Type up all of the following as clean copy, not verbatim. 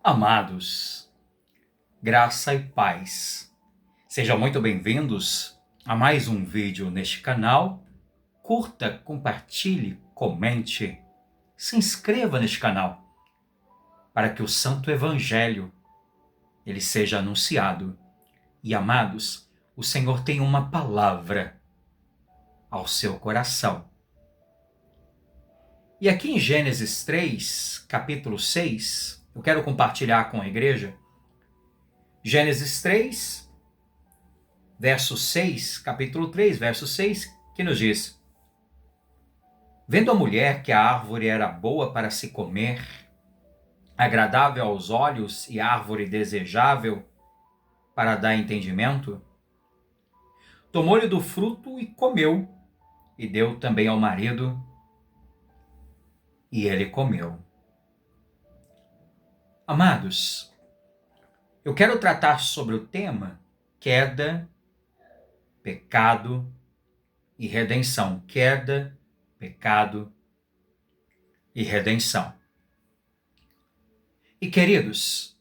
Amados, graça e paz. Sejam muito bem-vindos a mais um vídeo neste canal. Curta, compartilhe, comente, se inscreva neste canal para que o Santo Evangelho ele seja anunciado. E amados, o Senhor tem uma palavra ao seu coração. E aqui em Gênesis 3, capítulo 6, eu quero compartilhar com a igreja Gênesis 3, verso 6, capítulo 3, verso 6, que nos diz: Vendo a mulher que a árvore era boa para se comer, agradável aos olhos e árvore desejável para dar entendimento, tomou-lhe do fruto e comeu, e deu também ao marido, e ele comeu. Amados, eu quero tratar sobre o tema queda, pecado e redenção. Queda, pecado e redenção. E queridos,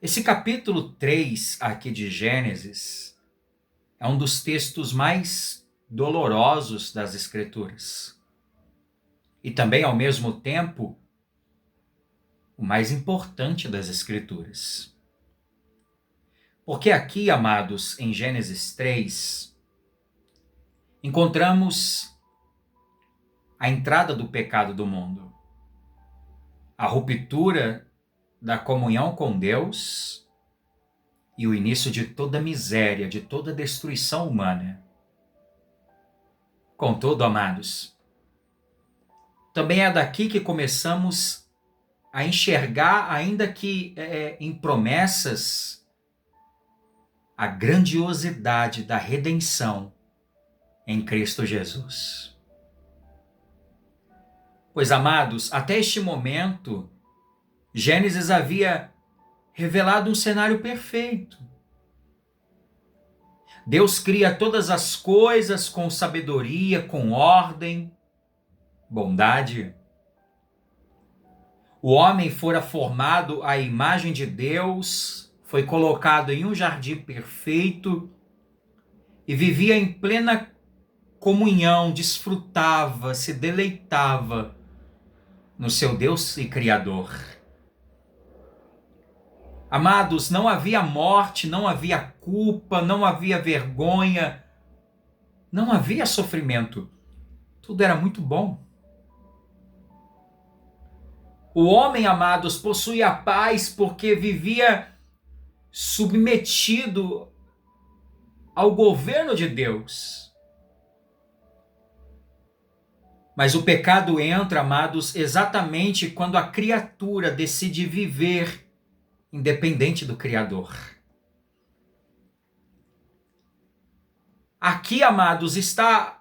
esse capítulo 3 aqui de Gênesis é um dos textos mais dolorosos das Escrituras. E também, ao mesmo tempo, o mais importante das Escrituras. Porque aqui, amados, em Gênesis 3, encontramos a entrada do pecado do mundo, a ruptura da comunhão com Deus e o início de toda a miséria, de toda a destruição humana. Contudo, amados, também é daqui que começamos a enxergar, ainda que em promessas, a grandiosidade da redenção em Cristo Jesus. Pois, amados, até este momento, Gênesis havia revelado um cenário perfeito. Deus cria todas as coisas com sabedoria, com ordem, bondade. O homem fora formado à imagem de Deus, foi colocado em um jardim perfeito e vivia em plena comunhão, desfrutava, se deleitava no seu Deus e Criador. Amados, não havia morte, não havia culpa, não havia vergonha, não havia sofrimento. Tudo era muito bom. O homem, amados, possuía a paz porque vivia submetido ao governo de Deus. Mas o pecado entra, amados, exatamente quando a criatura decide viver independente do Criador. Aqui, amados, está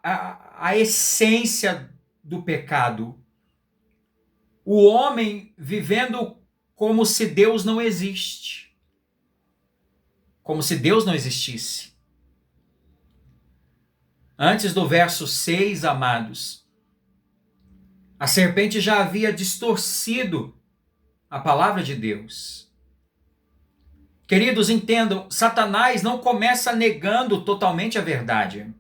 a essência do pecado. O homem vivendo como se Deus não existe. Como se Deus não existisse. Antes do verso 6, amados, a serpente já havia distorcido a palavra de Deus. Queridos, entendam, Satanás não começa negando totalmente a verdade.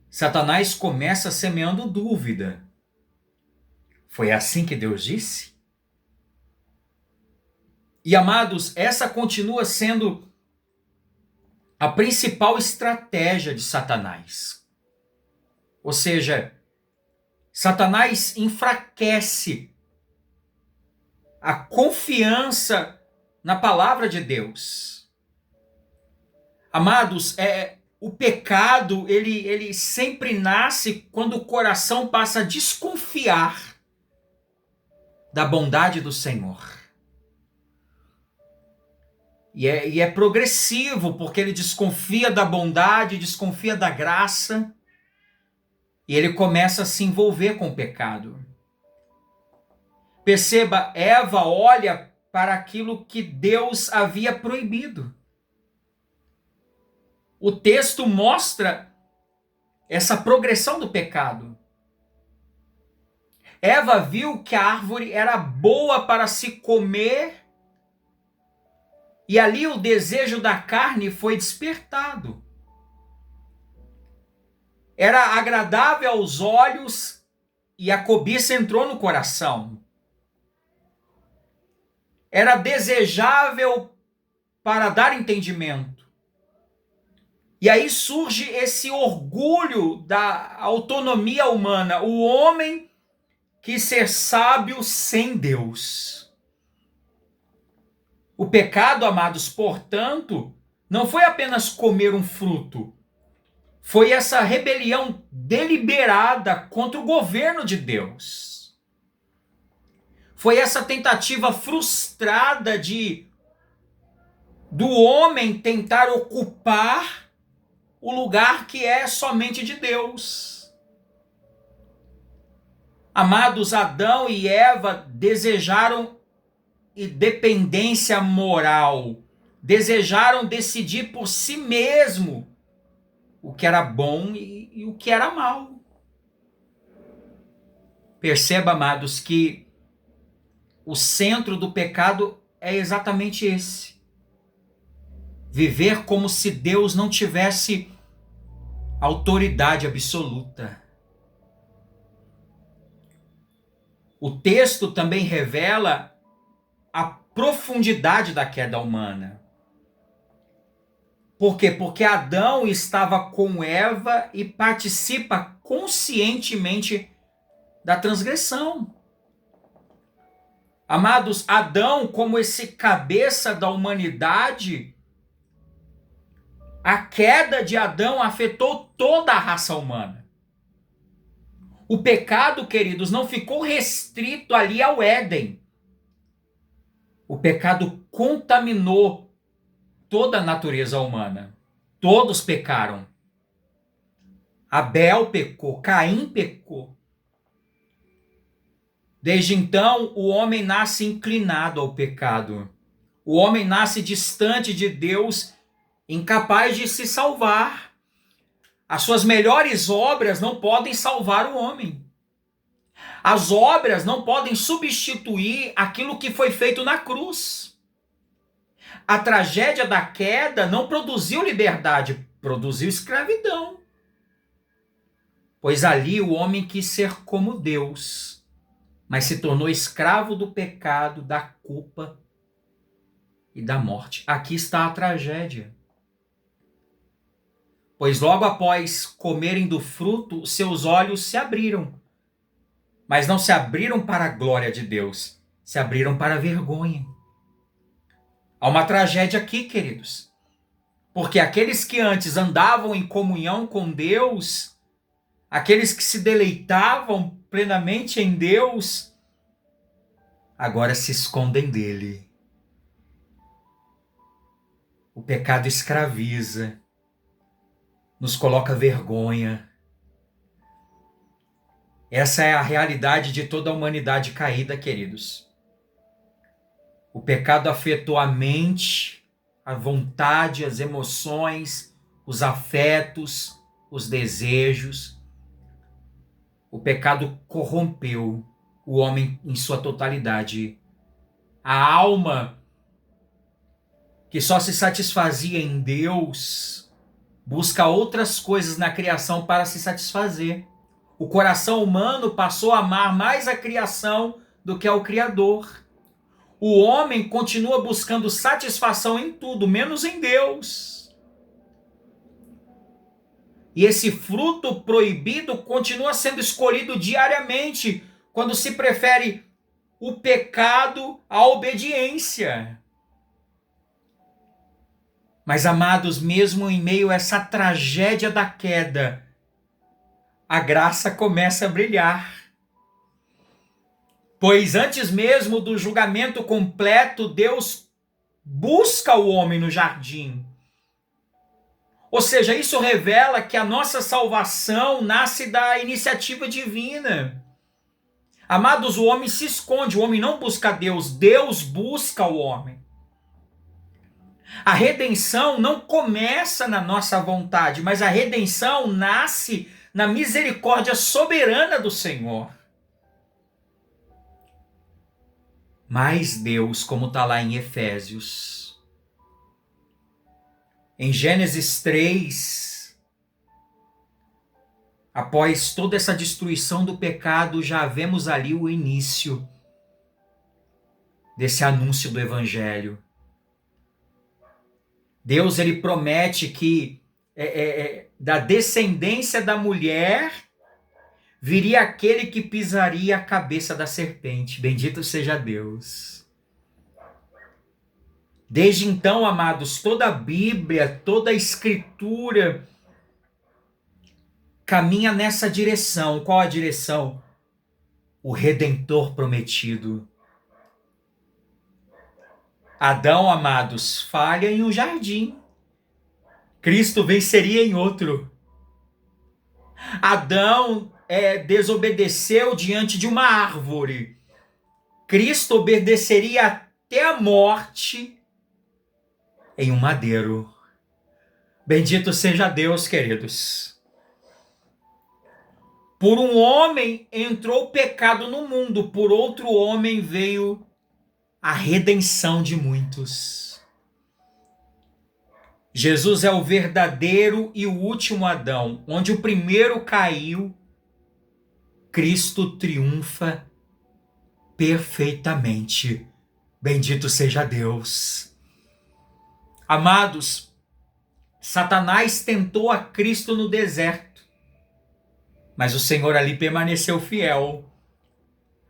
Satanás começa semeando dúvida. Foi assim que Deus disse? E, amados, essa continua sendo a principal estratégia de Satanás. Ou seja, Satanás enfraquece a confiança na palavra de Deus. Amados, o pecado, ele sempre nasce quando o coração passa a desconfiar da bondade do Senhor. E é progressivo, porque ele desconfia da bondade, desconfia da graça, e ele começa a se envolver com o pecado. Perceba, Eva olha para aquilo que Deus havia proibido. O texto mostra essa progressão do pecado. Eva viu que a árvore era boa para se comer, e ali o desejo da carne foi despertado. Era agradável aos olhos e a cobiça entrou no coração. Era desejável para dar entendimento. E aí surge esse orgulho da autonomia humana, o homem quis ser sábio sem Deus. O pecado, amados, portanto, não foi apenas comer um fruto, foi essa rebelião deliberada contra o governo de Deus. Foi essa tentativa frustrada do homem tentar ocupar o lugar que é somente de Deus. Amados, Adão e Eva desejaram independência moral, desejaram decidir por si mesmo o que era bom e o que era mal. Perceba, amados, que o centro do pecado é exatamente esse. Viver como se Deus não tivesse autoridade absoluta. O texto também revela a profundidade da queda humana. Por quê? Porque Adão estava com Eva e participa conscientemente da transgressão. Amados, Adão, como esse cabeça da humanidade, a queda de Adão afetou toda a raça humana. O pecado, queridos, não ficou restrito ali ao Éden. O pecado contaminou toda a natureza humana. Todos pecaram. Abel pecou, Caim pecou. Desde então, o homem nasce inclinado ao pecado. O homem nasce distante de Deus, incapaz de se salvar. As suas melhores obras não podem salvar o homem. As obras não podem substituir aquilo que foi feito na cruz. A tragédia da queda não produziu liberdade, produziu escravidão. Pois ali o homem quis ser como Deus, mas se tornou escravo do pecado, da culpa e da morte. Aqui está a tragédia. Pois logo após comerem do fruto, seus olhos se abriram. Mas não se abriram para a glória de Deus, se abriram para a vergonha. Há uma tragédia aqui, queridos. Porque aqueles que antes andavam em comunhão com Deus, aqueles que se deleitavam plenamente em Deus, agora se escondem dele. O pecado escraviza, nos coloca vergonha. Essa é a realidade de toda a humanidade caída, queridos. O pecado afetou a mente, a vontade, as emoções, os afetos, os desejos. O pecado corrompeu o homem em sua totalidade. A alma, que só se satisfazia em Deus, busca outras coisas na criação para se satisfazer. O coração humano passou a amar mais a criação do que ao Criador. O homem continua buscando satisfação em tudo, menos em Deus. E esse fruto proibido continua sendo escolhido diariamente, quando se prefere o pecado à obediência. Mas, amados, mesmo em meio a essa tragédia da queda, a graça começa a brilhar. Pois antes mesmo do julgamento completo, Deus busca o homem no jardim. Ou seja, isso revela que a nossa salvação nasce da iniciativa divina. Amados, o homem se esconde, o homem não busca Deus, Deus busca o homem. A redenção não começa na nossa vontade, mas a redenção nasce na misericórdia soberana do Senhor. Mas Deus, como está lá em Efésios, em Gênesis 3, após toda essa destruição do pecado, já vemos ali o início desse anúncio do Evangelho. Deus, ele promete que da descendência da mulher viria aquele que pisaria a cabeça da serpente. Bendito seja Deus. Desde então, amados, toda a Bíblia, toda a Escritura caminha nessa direção. Qual a direção? O Redentor prometido. Adão, amados, falha em um jardim. Cristo venceria em outro. Adão desobedeceu diante de uma árvore. Cristo obedeceria até a morte em um madeiro. Bendito seja Deus, queridos. Por um homem entrou o pecado no mundo, por outro homem veio a redenção de muitos. Jesus é o verdadeiro e o último Adão. Onde o primeiro caiu, Cristo triunfa perfeitamente. Bendito seja Deus. Amados, Satanás tentou a Cristo no deserto, mas o Senhor ali permaneceu fiel.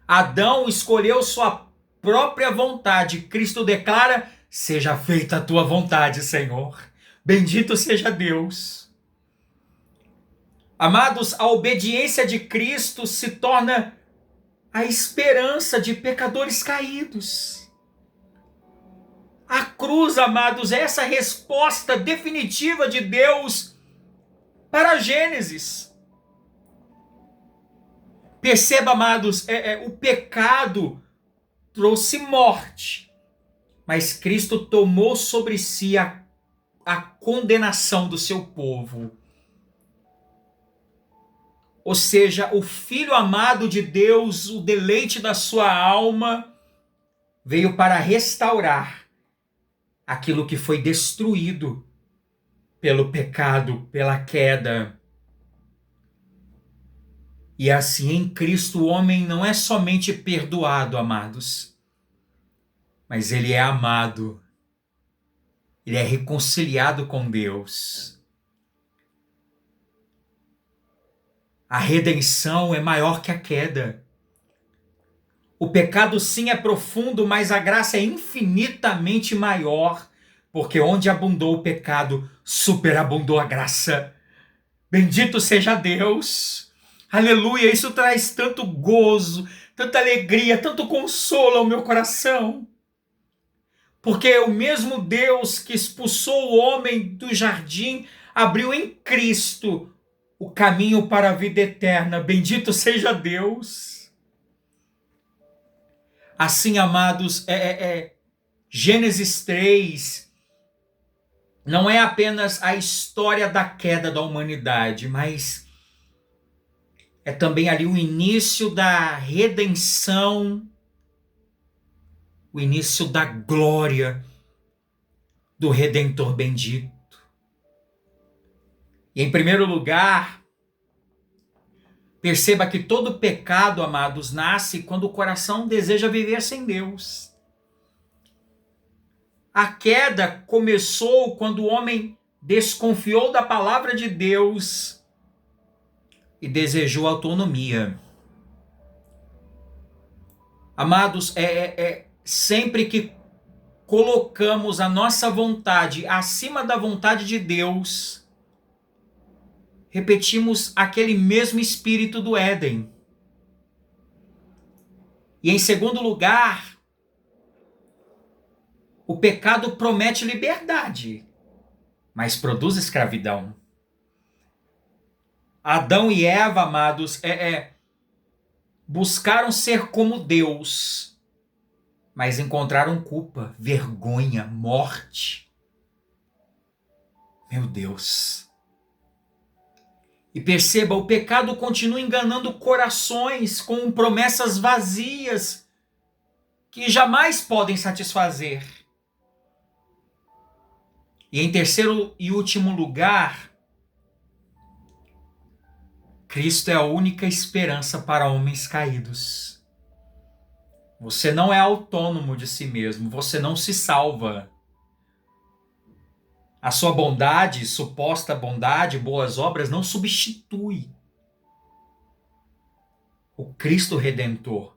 Adão escolheu sua própria vontade. Cristo declara: seja feita a tua vontade, Senhor. Bendito seja Deus. Amados, a obediência de Cristo se torna a esperança de pecadores caídos. A cruz, amados, é essa resposta definitiva de Deus para Gênesis. Perceba, amados, o pecado trouxe morte, mas Cristo tomou sobre si a condenação do seu povo. Ou seja, o Filho amado de Deus, o deleite da sua alma, veio para restaurar aquilo que foi destruído pelo pecado, pela queda. E assim, em Cristo, o homem não é somente perdoado, amados, mas ele é amado. Ele é reconciliado com Deus. A redenção é maior que a queda. O pecado sim é profundo, mas a graça é infinitamente maior, porque onde abundou o pecado, superabundou a graça. Bendito seja Deus. Aleluia, isso traz tanto gozo, tanta alegria, tanto consolo ao meu coração. Porque o mesmo Deus que expulsou o homem do jardim abriu em Cristo o caminho para a vida eterna. Bendito seja Deus. Assim, amados, Gênesis 3 não é apenas a história da queda da humanidade, mas é também ali o início da redenção, o início da glória do Redentor bendito. E em primeiro lugar, perceba que todo pecado, amados, nasce quando o coração deseja viver sem Deus. A queda começou quando o homem desconfiou da palavra de Deus e desejou autonomia. Amados, sempre que colocamos a nossa vontade acima da vontade de Deus, repetimos aquele mesmo espírito do Éden. E em segundo lugar, o pecado promete liberdade, mas produz escravidão. Adão e Eva, amados, buscaram ser como Deus, mas encontraram culpa, vergonha, morte. Meu Deus. E perceba, o pecado continua enganando corações com promessas vazias que jamais podem satisfazer. E em terceiro e último lugar, Cristo é a única esperança para homens caídos. Você não é autônomo de si mesmo, você não se salva. A sua bondade, suposta bondade, boas obras, não substitui o Cristo Redentor.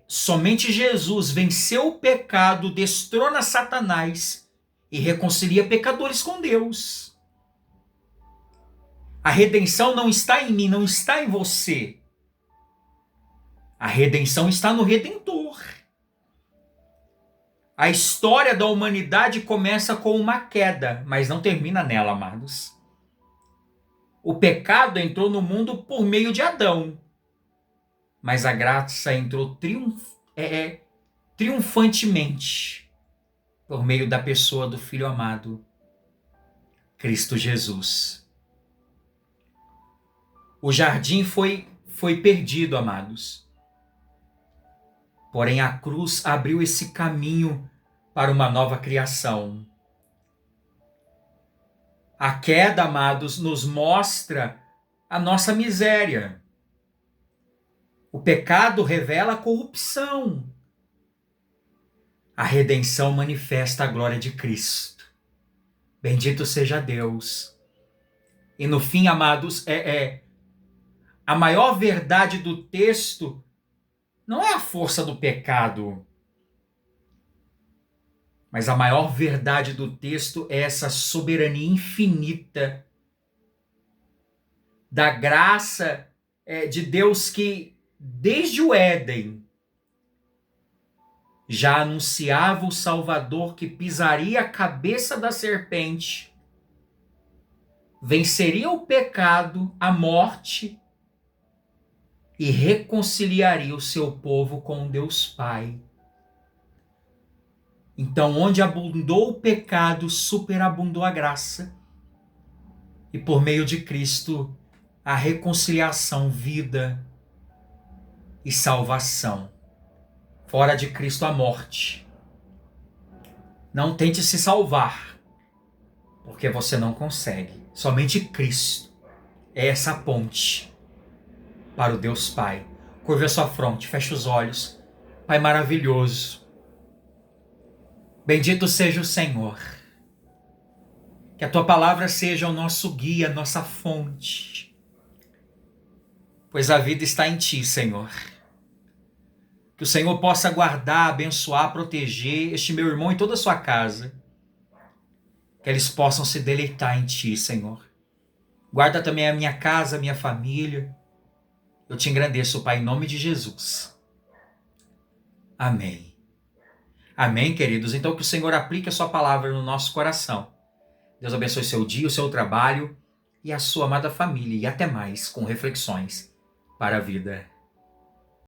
Somente Jesus venceu o pecado, destrona Satanás e reconcilia pecadores com Deus. A redenção não está em mim, não está em você. A redenção está no Redentor. A história da humanidade começa com uma queda, mas não termina nela, amados. O pecado entrou no mundo por meio de Adão, mas a graça entrou triunfantemente por meio da pessoa do Filho amado, Cristo Jesus. O jardim foi perdido, amados. Porém, a cruz abriu esse caminho para uma nova criação. A queda, amados, nos mostra a nossa miséria. O pecado revela a corrupção. A redenção manifesta a glória de Cristo. Bendito seja Deus. E no fim, amados, a maior verdade do texto não é a força do pecado, mas a maior verdade do texto é essa soberania infinita da graça de Deus que, desde o Éden, já anunciava o Salvador que pisaria a cabeça da serpente, venceria o pecado, a morte e reconciliaria o seu povo com Deus Pai. Então, onde abundou o pecado, superabundou a graça. E por meio de Cristo, a reconciliação, vida e salvação. Fora de Cristo, a morte. Não tente se salvar, porque você não consegue. Somente Cristo é essa ponte para o Deus Pai. Curva a sua fronte, feche os olhos. Pai maravilhoso, bendito seja o Senhor. Que a tua palavra seja o nosso guia, nossa fonte. Pois a vida está em ti, Senhor. Que o Senhor possa guardar, abençoar, proteger este meu irmão e toda a sua casa. Que eles possam se deleitar em ti, Senhor. Guarda também a minha casa, a minha família. Eu te engrandeço, Pai, em nome de Jesus. Amém. Amém, queridos? Então que o Senhor aplique a sua palavra no nosso coração. Deus abençoe seu dia, o seu trabalho e a sua amada família. E até mais com reflexões para a vida.